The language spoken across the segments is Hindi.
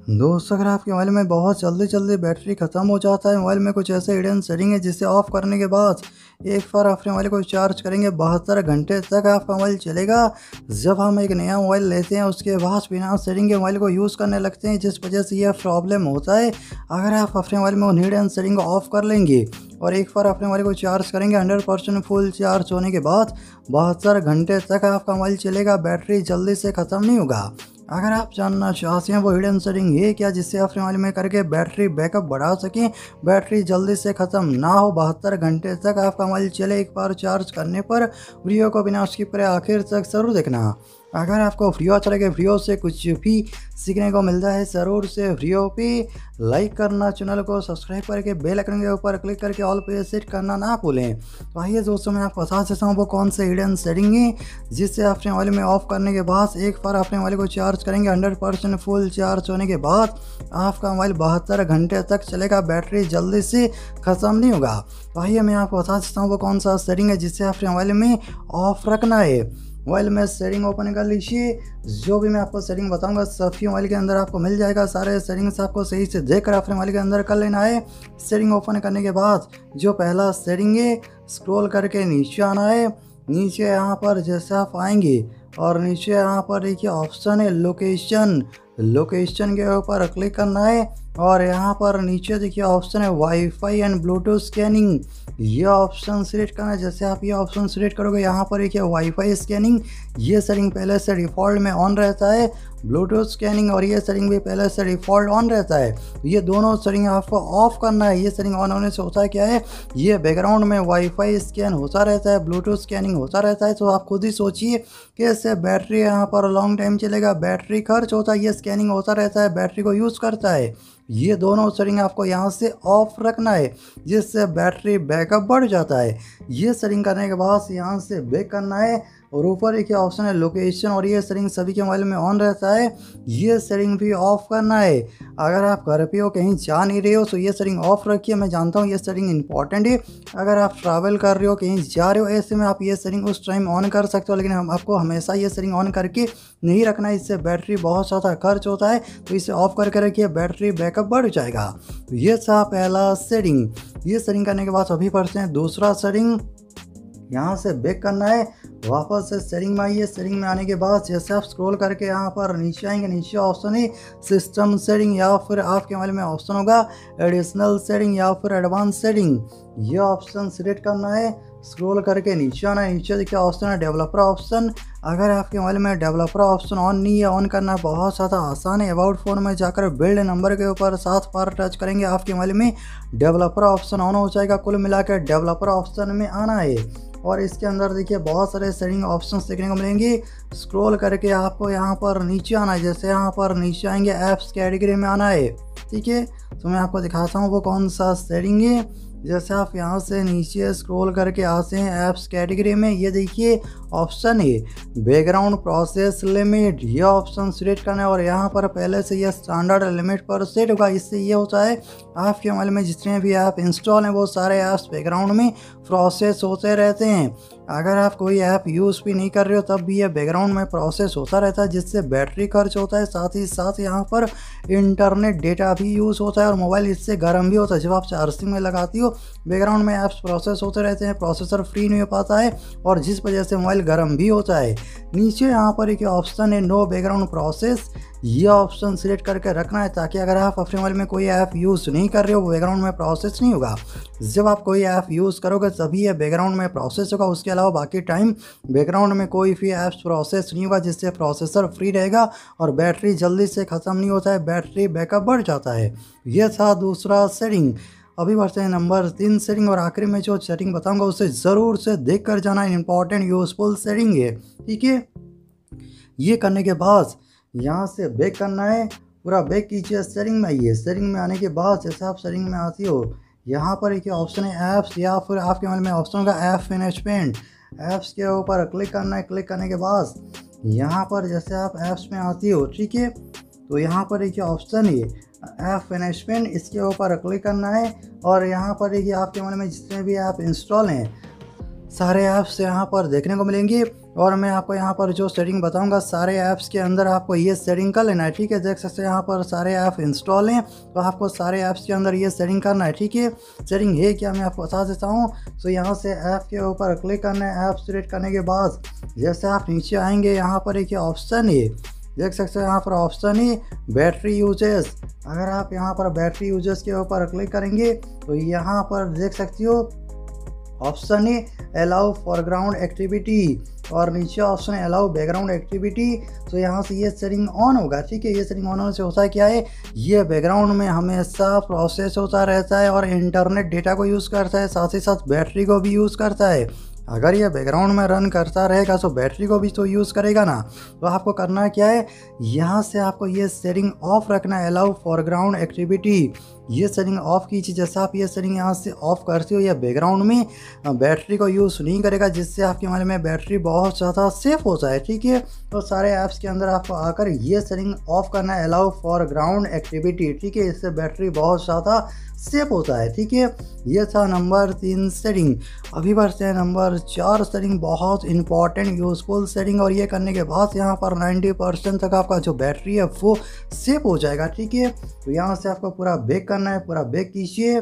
दोस्तों अगर आपके मोबाइल में बहुत जल्दी जल्दी ख़त्म हो जाता है, मोबाइल में कुछ ऐसे हिडन सेटिंग है जिसे ऑफ करने के बाद एक बार अपने मोबाइल को चार्ज करेंगे 72 घंटे तक आपका मोबाइल चलेगा। जब हम एक नया मोबाइल लेते हैं उसके बाद बिना सेटिंग के मोबाइल को यूज़ करने लगते हैं, जिस वजह से यह प्रॉब्लम होता है। अगर आप अपने मोबाइल में हिडन सेटिंग को ऑफ कर लेंगे और एक बार अपने मोबाइल को चार्ज करेंगे 100% फुल चार्ज होने के बाद 72 घंटे तक आपका मोबाइल चलेगा, बैटरी जल्दी से ख़त्म नहीं होगा। अगर आप जानना चाहते हैं वो हिडन सेटिंग है क्या जिससे अपने मोबाइल में करके बैटरी बैकअप बढ़ा सकें, बैटरी जल्दी से ख़त्म ना हो, 72 घंटे तक आपका मोबाइल चले एक बार चार्ज करने पर, वीडियो को बिना स्किप करे आखिर तक ज़रूर देखना। अगर आपको वीडियो अच्छा लगे, वीडियो से कुछ भी सीखने को मिलता है, ज़रूर से वीडियो पे लाइक करना, चैनल को सब्सक्राइब करके बेल आइकन के ऊपर क्लिक करके ऑल पे सेट करना ना भूलें। तो आइए दोस्तों मैं आपको बता देता हूँ वो कौन से हिडन सेटिंग है जिससे अपने मोबाइल में ऑफ करने के बाद एक बार अपने मोबाइल को चार्ज करेंगे 100% फुल चार्ज होने के बाद आपका मोबाइल 72 घंटे तक चलेगा, बैटरी जल्दी से ख़त्म नहीं होगा। तो आइए मैं आपको बता देता हूँ वो कौन सा सेटिंग है जिससे अपने मोबाइल में ऑफ रखना है। मोबाइल में सेटिंग ओपन कर लीजिए, जो भी मैं आपको सेटिंग बताऊंगा सभी मोबाइल के अंदर आपको मिल जाएगा। सारे सेटिंग्स आपको सही से देखकर अपने मोबाइल के अंदर कर लेना है। सेटिंग ओपन करने के बाद जो पहला सेटिंग है स्क्रॉल करके नीचे आना है। नीचे यहाँ पर जैसे आप आएंगे और नीचे यहाँ पर देखिए ऑप्शन है लोकेशन, लोकेशन के ऊपर क्लिक करना है और यहाँ पर नीचे देखिए ऑप्शन है वाईफाई एंड ब्लूटूथ स्कैनिंग, ये ऑप्शन सिलेक्ट करना है। जैसे आप ये ऑप्शन सिलेक्ट करोगे यहाँ पर देखिए वाईफाई स्कैनिंग, ये सेटिंग पहले से डिफ़ॉल्ट में ऑन रहता है, ब्लूटूथ स्कैनिंग और ये सेटिंग भी पहले से डिफ़ॉल्ट ऑन रहता है। ये दोनों सेटिंग आपको ऑफ करना है। ये सेटिंग ऑन होने से होता है क्या है, ये बैकग्राउंड में वाईफाई स्कैन होता रहता है, ब्लूटूथ स्कैनिंग होता रहता है। तो आप खुद ही सोचिए कि इससे बैटरी यहाँ पर लॉन्ग टाइम चलेगा, बैटरी खर्च होता है, ये स्कैनिंग होता रहता है, बैटरी को यूज़ करता है। ये दोनों सेटिंग आपको यहाँ से ऑफ रखना है जिससे बैटरी बैकअप बढ़ जाता है। ये सेटिंग करने के बाद यहाँ से बैक करना है और ऊपर एक ऑप्शन है लोकेशन और ये सेटिंग सभी के मोबाइल में ऑन रहता है, ये सेटिंग भी ऑफ करना है। अगर आप घर पे हो कहीं जा नहीं रहे हो तो ये सेटिंग ऑफ रखिए। मैं जानता हूँ ये सेटिंग इंपॉर्टेंट है। अगर आप ट्रैवल कर रहे हो कहीं जा रहे हो ऐसे में आप ये सेटिंग उस टाइम ऑन कर सकते हो, लेकिन हम आपको हमेशा ये सेटिंग ऑन करके नहीं रखना है, इससे बैटरी बहुत ज़्यादा खर्च होता है। तो इसे ऑफ करके रखिए, बैटरी बैकअप बढ़ जाएगा। तो ये था पहला सेटिंग। ये सेटिंग करने के बाद अभी पढ़ते हैं दूसरा सेटिंग। यहाँ से बैक करना है, वापस से सेटिंग में आइए। सेटिंग में आने के बाद जैसे आप स्क्रॉल करके यहाँ पर नीचे आएंगे, नीचे ऑप्शन है सिस्टम सेटिंग या फिर आपके मोबाइल में ऑप्शन होगा एडिशनल सेटिंग या फिर एडवांस सेटिंग, ये ऑप्शन सिलेक्ट करना है। स्क्रॉल करके नीचे आना है, नीचे देखिए ऑप्शन है डेवलपर ऑप्शन। अगर आपके मोबाइल में डेवलपर ऑप्शन ऑन नहीं है, ऑन करना बहुत ज़्यादा आसान है। अबाउट फ़ोन में जाकर बिल्ड नंबर के ऊपर 7 बार टच करेंगे, आपके मोबाइल में डेवलपर ऑप्शन ऑन हो जाएगा। कुल मिलाकर डेवलपर ऑप्शन में आना है और इसके अंदर देखिए बहुत सारे सेटिंग ऑप्शंस देखने को मिलेंगे। स्क्रॉल करके आपको यहाँ पर नीचे आना है, जैसे यहाँ पर नीचे आएंगे ऐप्स कैटेगरी में आना है, ठीक है। तो मैं आपको दिखाता हूँ वो कौन सा सेटिंग है। जैसे आप यहाँ से नीचे स्क्रॉल करके आते हैं ऐप्स कैटेगरी में, ये देखिए ऑप्शन है बैकग्राउंड प्रोसेस लिमिट, ये ऑप्शन सिलेक्ट करना है और यहाँ पर पहले से ये स्टैंडर्ड लिमिट पर सेट होगा। इससे ये होता है आपके मोबाइल में जितने भी ऐप इंस्टॉल हैं वो सारे ऐप्स बैकग्राउंड में प्रोसेस होते रहते हैं। अगर आप कोई ऐप यूज़ भी नहीं कर रहे हो तब भी ये बैकग्राउंड में प्रोसेस होता रहता है, जिससे बैटरी खर्च होता है, साथ ही साथ यहाँ पर इंटरनेट डेटा भी यूज़ होता है और मोबाइल इससे गर्म भी होता है। जब आप चार्जिंग में लगाती हो बैकग्राउंड में ऐप्स प्रोसेस होते रहते हैं, प्रोसेसर फ्री नहीं हो पाता है और जिस वजह से मोबाइल गर्म भी होता है। नीचे यहाँ पर एक ऑप्शन है नो बैकग्राउंड प्रोसेस, ये ऑप्शन सिलेक्ट करके रखना है ताकि अगर आप अपने मोबाइल में कोई ऐप यूज़ नहीं कर रहे हो वो बैकग्राउंड में प्रोसेस नहीं होगा। जब आप कोई ऐप यूज़ करोगे तभी ये बैकग्राउंड में प्रोसेस होगा, उसके अलावा बाकी टाइम बैकग्राउंड में कोई भी ऐप्स प्रोसेस नहीं होगा, जिससे प्रोसेसर फ्री रहेगा और बैटरी जल्दी से ख़त्म नहीं होता है, बैटरी बैकअप बढ़ जाता है। ये था दूसरा सेटिंग। अभी बढ़ते हैं नंबर 3 सेटिंग और आखिरी में जो सेटिंग बताऊंगा उसे ज़रूर से देख कर जाना, इंपॉर्टेंट यूज़फुल सेटिंग है, ठीक है। ये करने के बाद यहाँ से बैक करना है, पूरा बैक कीजिए, सेटिंग में आइए। सेटिंग में आने के बाद जैसे आप सेटिंग में आती हो यहाँ पर एक ऑप्शन है ऐप्स या फिर आपके मोबाइल में ऑप्शन होगा ऐप मैनेजमेंट, ऐप्स के ऊपर क्लिक करना है। क्लिक करने के बाद यहाँ पर जैसे आप ऐप्स में आती हो, ठीक है, तो यहाँ पर एक ऑप्शन है ऐप मैनेजमेंट, इसके ऊपर क्लिक करना है और यहाँ पर देखिए आपके मोबाइल में जितने भी ऐप इंस्टॉल हैं सारे ऐप्स यहाँ पर देखने को मिलेंगे। और मैं आपको यहाँ पर जो सेटिंग बताऊंगा सारे ऐप्स के अंदर आपको ये सेटिंग कर लेना है, ठीक है। देख सकते हैं यहाँ पर सारे ऐप इंस्टॉल हैं, तो आपको सारे ऐप्स के अंदर ये सेटिंग करना है, ठीक है। सेटिंग है क्या, मैं आपको बता देता हूँ। तो यहाँ से ऐप के ऊपर क्लिक करना है। ऐप सिलेक्ट करने के बाद जैसे आप नीचे आएंगे यहाँ पर एक ऑप्शन है, देख सकते हैं यहाँ पर ऑप्शन है बैटरी यूजेस। अगर आप यहाँ पर बैटरी यूजेस के ऊपर क्लिक करेंगे तो यहाँ पर देख सकते हो ऑप्शन है अलाउ फॉरग्राउंड एक्टिविटी और नीचे ऑप्शन है अलाउ बैकग्राउंड एक्टिविटी। तो यहाँ से ये सेटिंग ऑन होगा, ठीक है। ये सेटिंग ऑन होने से होता है क्या है, ये बैकग्राउंड में हमेशा प्रोसेस होता रहता है और इंटरनेट डेटा को यूज़ करता है, साथ ही साथ बैटरी को भी यूज़ करता है। अगर ये बैकग्राउंड में रन करता रहेगा तो बैटरी को भी तो यूज़ करेगा ना। तो आपको करना क्या है, यहाँ से आपको ये सेटिंग ऑफ रखना है अलाउ फॉरग्राउंड एक्टिविटी। ये सेटिंग ऑफ कीजिए। जैसे आप ये सेटिंग यहाँ से ऑफ करते हो या बैकग्राउंड में बैटरी को यूज़ नहीं करेगा, जिससे आपके मोबाइल में बैटरी बहुत ज़्यादा सेफ होता है, ठीक है। तो सारे ऐप्स के अंदर आपको आकर ये सेटिंग ऑफ करना है अलाउ फॉरग्राउंड एक्टिविटी, ठीक है। इससे बैटरी बहुत ज़्यादा सेफ होता है, ठीक है। ये था नंबर 3 सेटिंग। अभी बढ़ते हैं नंबर 4 सेटिंग, बहुत इंपॉर्टेंट यूज़फुल सेटिंग। और ये करने के बाद यहाँ पर 90% तक आपका जो बैटरी है वो सेफ हो जाएगा, ठीक है। तो यहाँ से आपको पूरा बैक करना है, पूरा बैक कीजिए।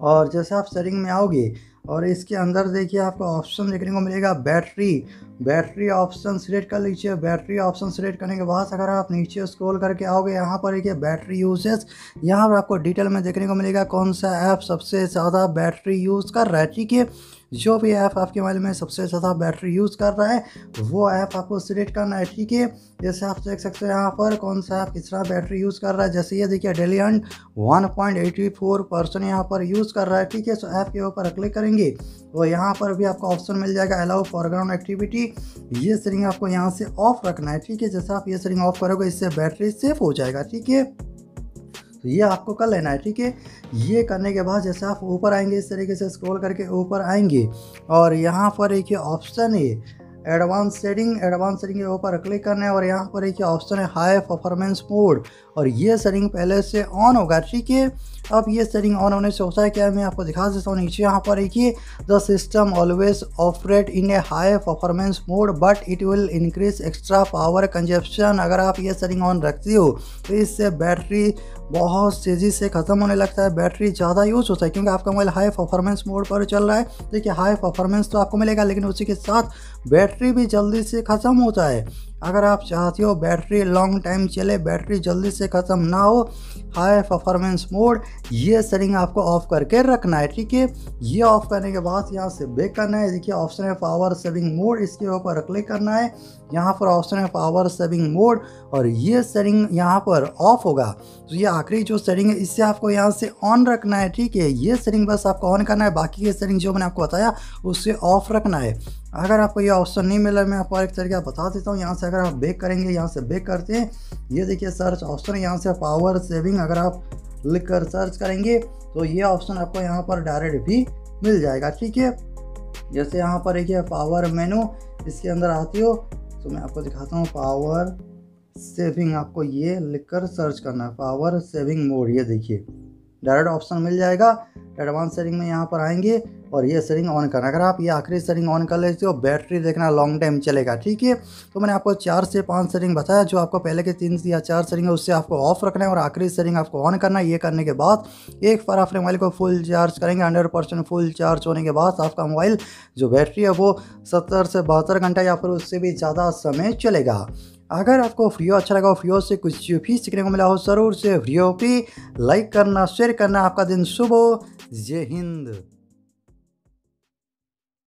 और जैसे आप सेटिंग में आओगे और इसके अंदर देखिए आपको ऑप्शन देखने को मिलेगा बैटरी ऑप्शन सिलेक्ट कर लीजिए। बैटरी ऑप्शन सिलेक्ट करने के बाद अगर आप नीचे स्क्रॉल करके आओगे यहाँ पर देखिए बैटरी यूजेस, यहाँ पर आपको डिटेल में देखने को मिलेगा कौन सा ऐप सबसे ज़्यादा बैटरी यूज़ कर रहा है, ठीक है। जो भी ऐप आपके मोबाइल में सबसे ज़्यादा बैटरी यूज़ कर रहा है वो ऐप आपको सिलेक्ट करना है, ठीक है। जैसे आप देख सकते हैं यहाँ पर कौन सा ऐप कितना बैटरी यूज़ कर रहा है। जैसे ये देखिए डेलिहंट 1.84% यहाँ पर यूज़ कर रहा है, ठीक है। तो ऐप के ऊपर क्लिक करेंगे तो यहाँ पर भी आपको ऑप्शन मिल जाएगा अलाउ फॉरग्राउंड एक्टिविटी। ये सेटिंग आपको यहाँ से ऑफ रखना है, ठीक है। जैसे आप ये सेटिंग ऑफ करोगे इससे बैटरी सेफ हो जाएगा, ठीक है। तो ये आपको कर लेना है, ठीक है। ये करने के बाद जैसे आप ऊपर आएंगे इस तरीके से स्क्रॉल करके ऊपर आएंगे और यहाँ पर एक ऑप्शन है एडवांस सेटिंग के ऊपर क्लिक करना है और यहाँ पर एक ऑप्शन है हाई परफॉर्मेंस मोड और ये सेटिंग पहले से ऑन होगा, ठीक है। अब ये सेटिंग ऑन होने से होता है क्या, मैं आपको दिखा देता हूँ। नीचे यहाँ पर देखिए the system always operate in A high performance mode but it will increase extra power consumption. अगर आप ये सेटिंग ऑन रखते हो तो इससे बैटरी बहुत तेज़ी से ख़त्म होने लगता है, बैटरी ज़्यादा यूज़ होता है क्योंकि आपका मोबाइल हाई परफॉर्मेंस मोड पर चल रहा है। देखिए हाई परफॉर्मेंस तो आपको मिलेगा लेकिन उसी के साथ बैटरी भी जल्दी से ख़त्म होता है। अगर आप चाहते हो बैटरी लॉन्ग टाइम चले, बैटरी जल्दी से ख़त्म ना हो, हाई परफॉर्मेंस मोड ये सेटिंग आपको ऑफ करके रखना है, ठीक है। ये ऑफ करने के बाद यहाँ से बैक करना है। देखिए ऑप्शन है पावर सेविंग मोड, इसके ऊपर क्लिक करना है। यहाँ पर ऑप्शन है पावर सेविंग मोड और ये सेटिंग यहाँ पर ऑफ होगा। तो ये आखिरी जो सेटिंग है इसे आपको यहाँ से ऑन रखना है, ठीक है। ये सेटिंग बस आपको ऑन करना है, बाकी के सेटिंग जो मैंने आपको बताया उससे ऑफ रखना है। अगर आपको ये ऑप्शन नहीं मिला मैं आपको एक तरीका बता देता हूँ। यहाँ से अगर आप बैक करेंगे, यहाँ से बैक करते हैं, ये देखिए सर्च ऑप्शन है, यहाँ से पावर सेविंग अगर आप लिख कर सर्च करेंगे तो ये ऑप्शन आपको यहाँ पर डायरेक्ट भी मिल जाएगा, ठीक है। जैसे यहाँ पर देखिए पावर मेनू, इसके अंदर आती हो तो मैं आपको दिखाता हूँ पावर सेविंग, आपको ये लिख कर सर्च करना है पावर सेविंग मोड। ये देखिए डायरेक्ट ऑप्शन मिल जाएगा। एडवांस सेटिंग में यहाँ पर आएंगे और ये सेटिंग ऑन करना। अगर आप ये आखिरी सेटिंग ऑन कर लेते हो बैटरी देखना लॉन्ग टाइम चलेगा, ठीक है। तो मैंने आपको 4 से 5 सेटिंग बताया, जो आपको पहले के 3 या 4 सेटिंग है उससे आपको ऑफ रखना है और आखिरी सेटिंग आपको ऑन करना है। ये करने के बाद एक बार अपने मोबाइल को फुल चार्ज करेंगे, 100% फुल चार्ज होने के बाद आपका मोबाइल जो बैटरी है वो 70 से 72 घंटा या फिर उससे भी ज़्यादा समय चलेगा। अगर आपको वीडियो अच्छा लगा, वीडियो से कुछ भी सीखने को मिला हो, ज़रूर से वीडियो पे लाइक करना, शेयर करना। आपका दिन शुभ हो। जय हिंद।